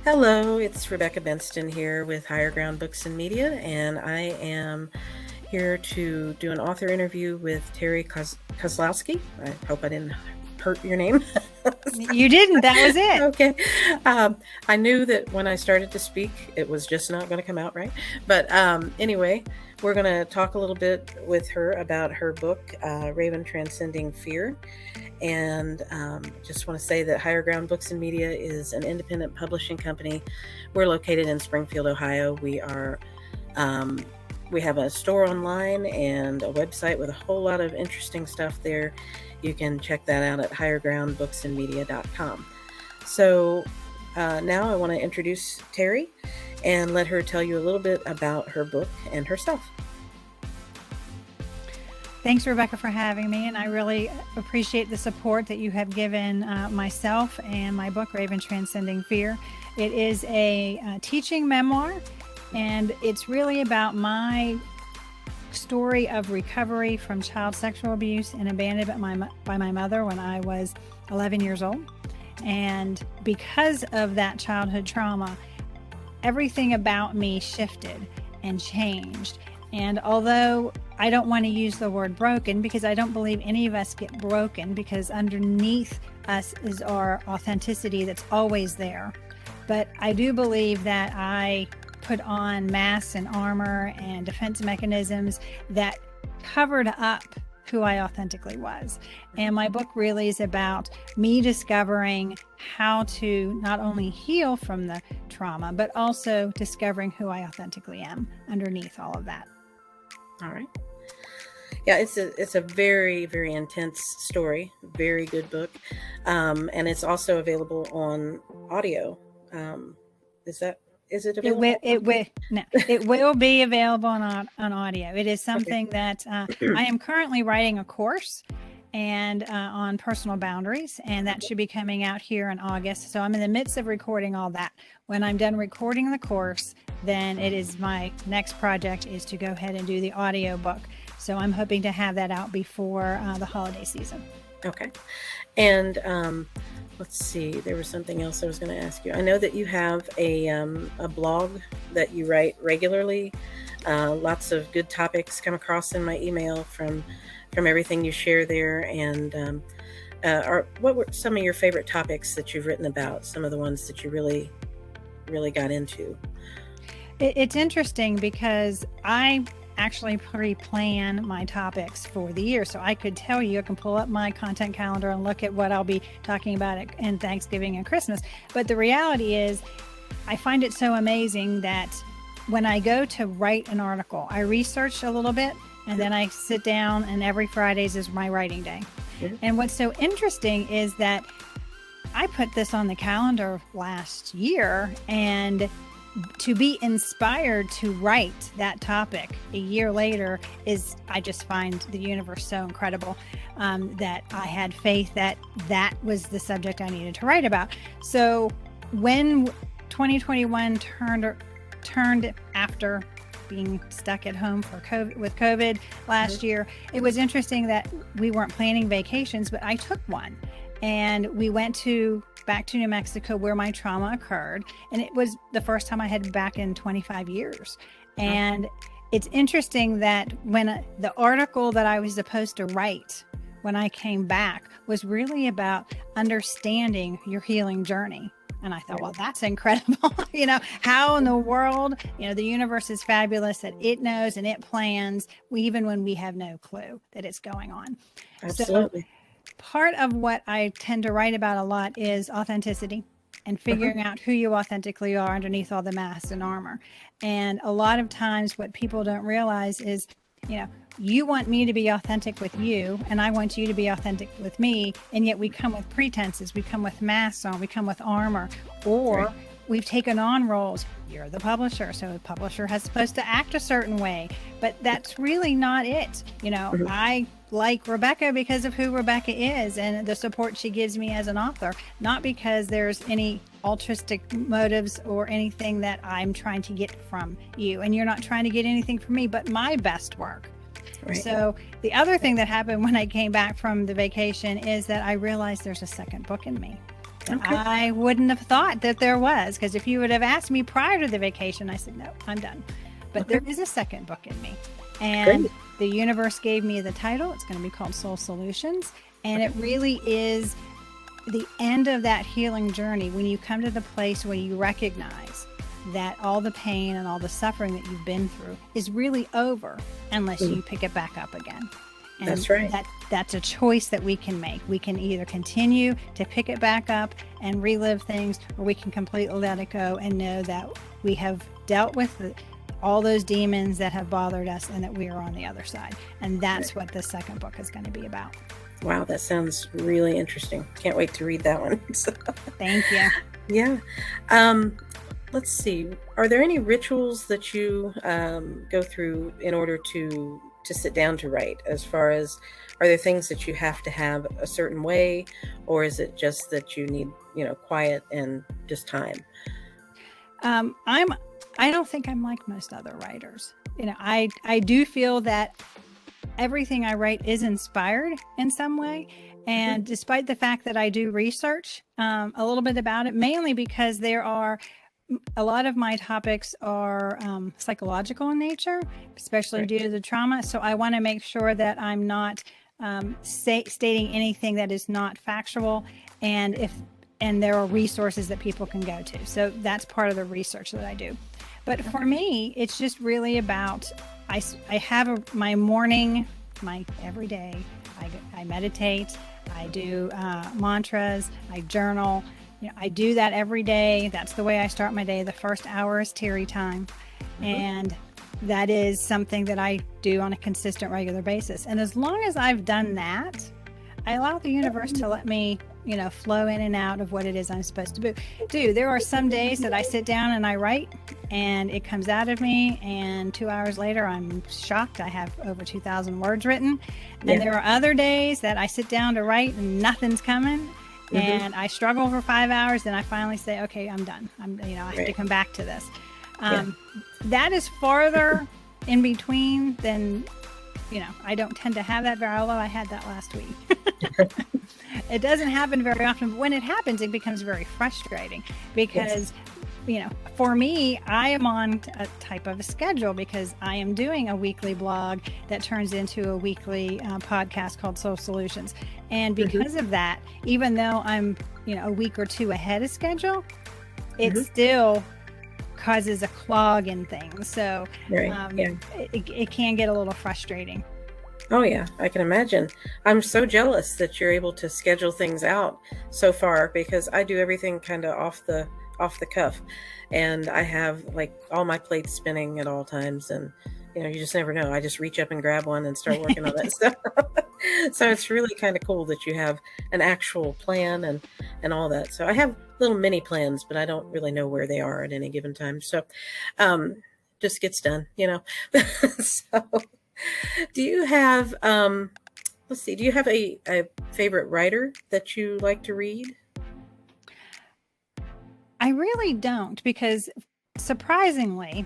Hello, it's Rebecca Benston here with Higher Ground Books and Media, and I am here to do an author interview with Terri Kozlowski. I hope I didn't hurt your name. You didn't. That was it. Okay. I knew that when I started to speak, it was just not going to come out right. But anyway, we're going to talk a little bit with her about her book, Raven Transcending Fear. And just want to say that Higher Ground Books and Media is an independent publishing company. We're located in Springfield, Ohio. We have a store online and a website with a whole lot of interesting stuff there. You can check that out at highergroundbooksandmedia.com. So now I want to introduce Terri and let her tell you a little bit about her book and herself. Thanks, Rebecca, for having me, and I really appreciate the support that you have given myself and my book, Raven Transcending Fear. It is a teaching memoir, and it's really about my story of recovery from child sexual abuse and abandonment by my mother when I was 11 years old. And because of that childhood trauma, everything about me shifted and changed. And although I don't want to use the word broken, because I don't believe any of us get broken, because underneath us is our authenticity that's always there. But I do believe that I put on masks and armor and defense mechanisms that covered up who I authentically was. And my book really is about me discovering how to not only heal from the trauma, but also discovering who I authentically am underneath all of that. All right. Yeah, it's a very, very intense story. Very good book. And it's also available on audio. Is it available? It will be available on audio. It is something that I am currently writing a course and on personal boundaries, and that should be coming out here in August. So I'm in the midst of recording all that. When I'm done recording the course, then it is my next project is to go ahead and do the audio book. So I'm hoping to have that out before the holiday season. Okay. And let's see, there was something else I was going to ask you. I know that you have a blog that you write regularly. Lots of good topics come across in my email from everything you share there. And what were some of your favorite topics that you've written about? Some of the ones that you really, really got into? It's interesting because I actually pre-plan my topics for the year. So I could tell you, I can pull up my content calendar and look at what I'll be talking about in Thanksgiving and Christmas. But the reality is, I find it so amazing that when I go to write an article, I research a little bit and then I sit down, and every Fridays is my writing day. Mm-hmm. And what's so interesting is that I put this on the calendar last year, and to be inspired to write that topic a year later I just find the universe so incredible that I had faith that that was the subject I needed to write about. So when 2021 turned after being stuck at home with COVID last year, it was interesting that we weren't planning vacations, but I took one. And we went back to New Mexico where my trauma occurred. And it was the first time I had been back in 25 years. And it's interesting that when the article that I was supposed to write when I came back was really about understanding your healing journey. And I thought, well, that's incredible. How in the world, the universe is fabulous that it knows and it plans even when we have no clue that it's going on. Absolutely. So, part of what I tend to write about a lot is authenticity and figuring out who you authentically are underneath all the masks and armor. And a lot of times what people don't realize is, you want me to be authentic with you, and I want you to be authentic with me. And yet we come with pretenses, we come with masks on, we come with armor, or we've taken on roles. You're the publisher, so the publisher has supposed to act a certain way, but that's really not it. I like Rebecca because of who Rebecca is and the support she gives me as an author, not because there's any altruistic motives or anything that I'm trying to get from you, and you're not trying to get anything from me but my best work. Right. So the other thing that happened when I came back from the vacation is that I realized there's a second book in me. that Okay. I wouldn't have thought that there was. Because if you would have asked me prior to the vacation, I said, no, I'm done. But Okay. there is a second book in me. Great. And the universe gave me the title. It's going to be called Soul Solutions. And it really is the end of that healing journey when you come to the place where you recognize that all the pain and all the suffering that you've been through is really over unless you pick it back up again. And That's right. That's a choice that we can make. We can either continue to pick it back up and relive things, or we can completely let it go and know that we have dealt with all those demons that have bothered us and that we are on the other side. And that's what the second book is going to be about. Wow, that sounds really interesting. Can't wait to read that one. So, Thank you. yeah. Let's see. Are there any rituals that you go through in order to sit down to write? As far as, are there things that you have to have a certain way, or is it just that you need, quiet and just time? I don't think I'm like most other writers. I do feel that everything I write is inspired in some way. And despite the fact that I do research a little bit about it, mainly because there are a lot of my topics are psychological in nature, especially due to the trauma. So I want to make sure that I'm not stating anything that is not factual, and there are resources that people can go to. So that's part of the research that I do. But for me, it's just really about, I have my morning, my every day. I meditate, I do mantras, I journal. I do that every day. That's the way I start my day. The first hour is Terri time. And that is something that I do on a consistent, regular basis. And as long as I've done that, I allow the universe to let me, flow in and out of what it is I'm supposed to do. There are some days that I sit down and I write and it comes out of me, and 2 hours later I'm shocked I have over 2,000 words written. And there are other days that I sit down to write and nothing's coming. And I struggle for 5 hours, then I finally say, okay, I'm done. I have to come back to this. That is farther in between than, I don't tend to have that very, although I had that last week. It doesn't happen very often, but when it happens, it becomes very frustrating because, for me, I am on a type of a schedule because I am doing a weekly blog that turns into a weekly podcast called Soul Solutions. And because of that, even though I'm, a week or two ahead of schedule, it still causes a clog in things. So it can get a little frustrating. Oh yeah, I can imagine. I'm so jealous that you're able to schedule things out so far, because I do everything kind of off the cuff, and I have like all my plates spinning at all times, and you just never know. I just reach up and grab one and start working on that stuff. So it's really kind of cool that you have an actual plan and all that. So I have little mini plans, but I don't really know where they are at any given time. So just gets done, So do you have let's see, do you have a favorite writer that you like to read? I really don't, because surprisingly,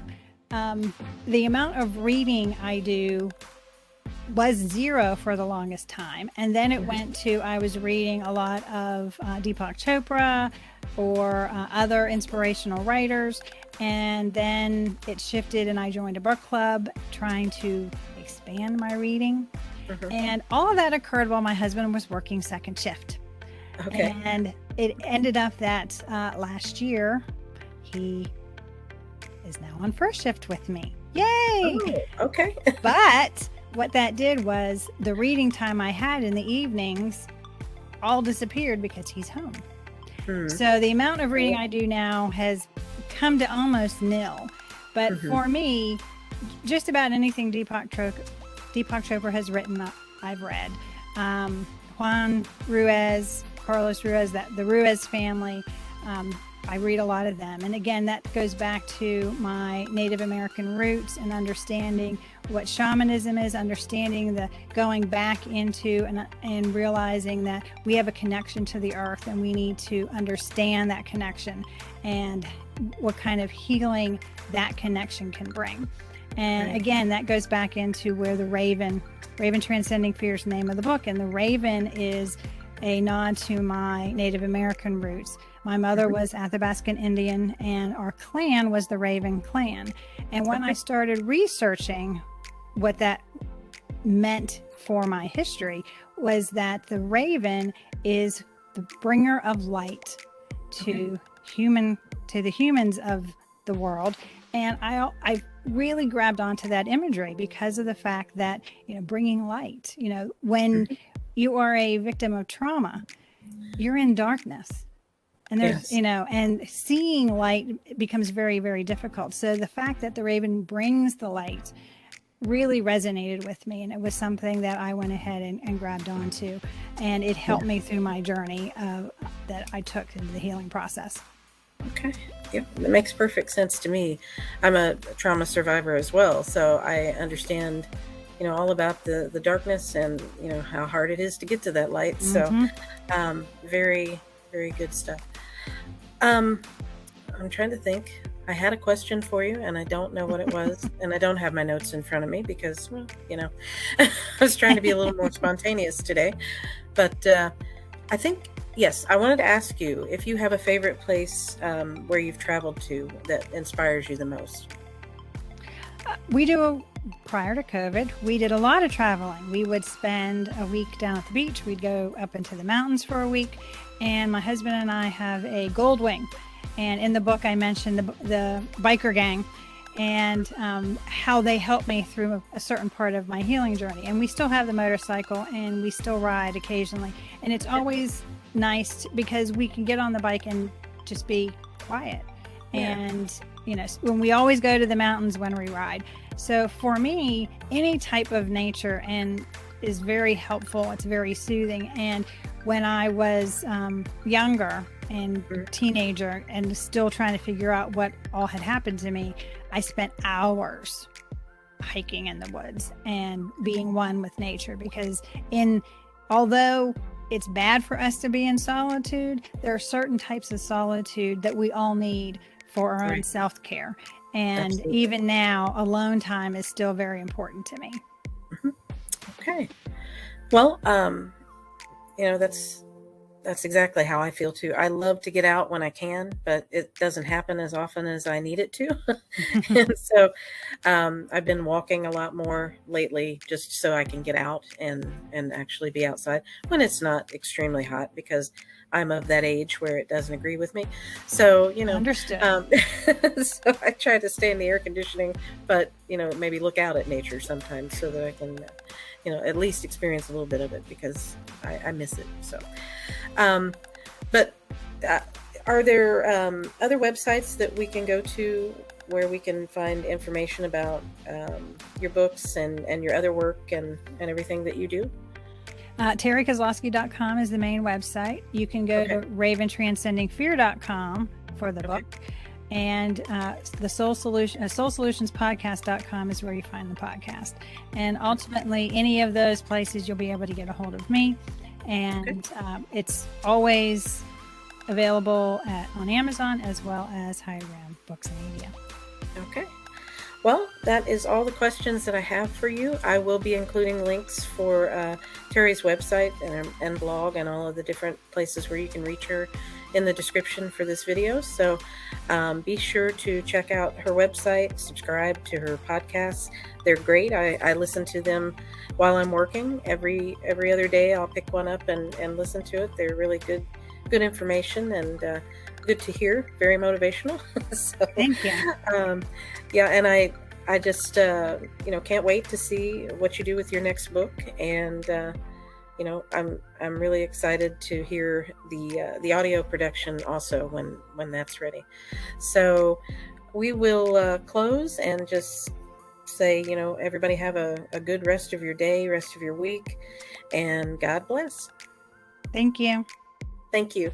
the amount of reading I do was zero for the longest time. And then it went to, I was reading a lot of Deepak Chopra or other inspirational writers. And then it shifted and I joined a book club trying to expand my reading. And all of that occurred while my husband was working second shift. Okay. And it ended up that last year, he is now on first shift with me. Yay! Oh, okay. But what that did was the reading time I had in the evenings all disappeared because he's home. So the amount of reading I do now has come to almost nil. But for me, just about anything Deepak Chopra has written, I've read. Juan Ruiz, Carlos Ruiz, the Ruiz family, I read a lot of them. And again, that goes back to my Native American roots and understanding what shamanism is, understanding the going back into and realizing that we have a connection to the earth and we need to understand that connection and what kind of healing that connection can bring. And again, that goes back into where the Raven Transcending Fear is the name of the book. And the Raven is a nod to my Native American roots. My mother was Athabascan Indian, and our clan was the Raven clan. And when I started researching what that meant for my history, was that the raven is the bringer of light to the humans of the world. And I really grabbed onto that imagery because of the fact that, bringing light, when you are a victim of trauma, you're in darkness. And there's, and seeing light becomes very, very difficult. So the fact that the raven brings the light really resonated with me. And it was something that I went ahead and grabbed onto. And it helped me through my journey that I took into the healing process. Okay. Yep. That makes perfect sense to me. I'm a trauma survivor as well. So I understand, all about the darkness and, how hard it is to get to that light. So very, very good stuff. I'm trying to think. I had a question for you and I don't know what it was. And I don't have my notes in front of me because, I was trying to be a little more spontaneous today. But I think, yes, I wanted to ask you if you have a favorite place where you've traveled to that inspires you the most. Prior to COVID, we did a lot of traveling. We would spend a week down at the beach. We'd go up into the mountains for a week. And my husband and I have a Gold Wing. And in the book, I mentioned the biker gang and how they helped me through a certain part of my healing journey. And we still have the motorcycle and we still ride occasionally. And it's always nice because we can get on the bike and just be quiet. Yeah. And, when we always go to the mountains when we ride. So for me, any type of nature is very helpful. It's very soothing. And when I was younger and teenager and still trying to figure out what all had happened to me, I spent hours hiking in the woods and being one with nature, because although it's bad for us to be in solitude, there are certain types of solitude that we all need for our own self-care. And Absolutely. Even now, alone time is still very important to me. Okay. Well, that's exactly how I feel too. I love to get out when I can, but it doesn't happen as often as I need it to. And so I've been walking a lot more lately just so I can get out and actually be outside when it's not extremely hot, because I'm of that age where it doesn't agree with me. So, Understood. So I try to stay in the air conditioning, but, maybe look out at nature sometimes so that I can, at least experience a little bit of it, because I miss it. So, but are there other websites that we can go to where we can find information about your books and your other work and everything that you do? TerriKozlowski.com is the main website. You can go to raventranscendingfear.com for the book. And the soulsolutionspodcast.com is where you find the podcast. And ultimately, any of those places, you'll be able to get a hold of me. And it's always available on Amazon as well as High Ground Books and Media. Okay. Well, that is all the questions that I have for you. I will be including links for Terri's website and blog and all of the different places where you can reach her in the description for this video. So be sure to check out her website, subscribe to her podcasts. They're great. I listen to them while I'm working. Every other day I'll pick one up and listen to it. They're really good information and good to hear. Very motivational. So, thank you. Yeah, and I just can't wait to see what you do with your next book, and I'm really excited to hear the audio production also when that's ready. So we will close and just say, everybody have a good rest of your day, rest of your week, and God bless. Thank you. Thank you.